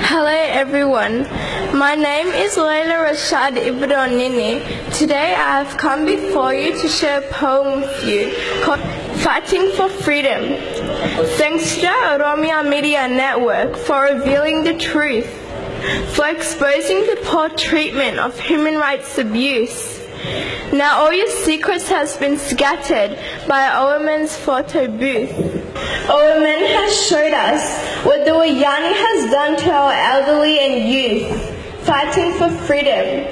Hello everyone, my name is Layla Rashad Ibrahim Nini. Today I have come before you to share a poem with you called Fighting for Freedom. Thanks to the Oromia Media Network for revealing the truth, for exposing the poor treatment of human rights abuse. Now all your secrets has been scattered by OMN's photo booth. OMN has showed us what the Wayani has done to our elderly and youth, fighting for freedom.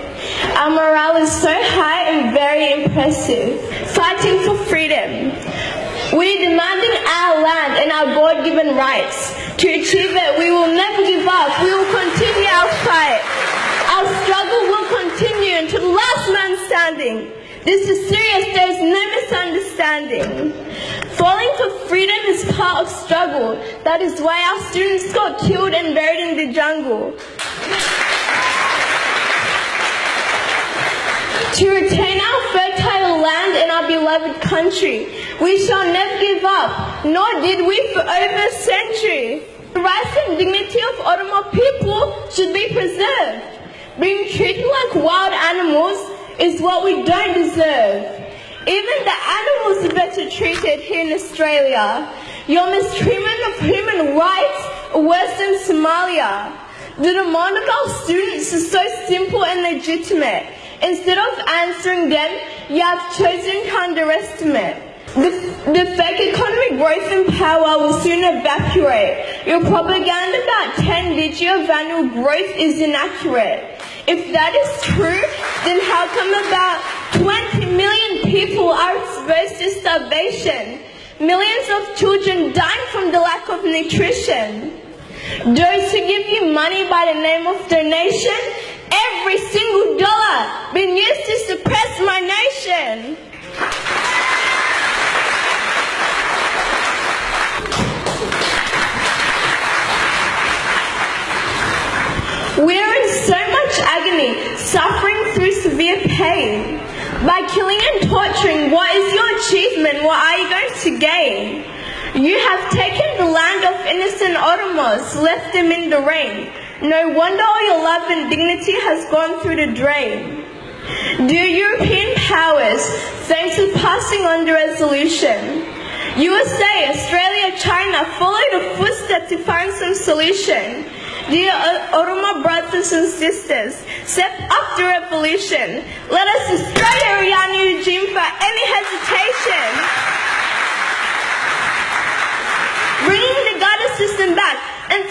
Our morale is so high and very impressive, fighting for freedom. We're demanding our land and our God-given rights. To achieve it, we will never give up. We will continue our fight. Our struggle will continue until the last man standing. This is serious, there is no misunderstanding. Falling for freedom is part of struggle. That is why our students got killed and buried in the jungle. To retain our fertile land and our beloved country, we shall never give up, nor did we for over a century. The rights and dignity of Oromo people should be preserved. Being treated like wild animals is what we don't deserve. Even the animals are better treated here in Australia. Your mistreatment of human rights are worse than Somalia. The demand of our students is so simple and legitimate. Instead of answering them, you have chosen to underestimate. The fake economic growth and power will soon evaporate. Your propaganda about 10 digit of annual growth is inaccurate. If that is true, then how come about 20 million people are exposed to starvation? Millions of children dying from the lack of nutrition. Those who give you money by the name of donation, every single dollar been used to suppress my nation. We are in so much agony, suffering through severe pain. By killing and torturing, what is your achievement? What are you going to gain? You have taken the land of innocent Oromos, left them in the rain. No wonder all your love and dignity has gone through the drain. Dear European powers, thanks for passing on the resolution. USA, Australia, China, follow the footsteps to find some solution. Dear Oromo brothers and sisters, step up the revolution. Let us destroy the Oriani regime for any hesitation. Bringing the Gada system back and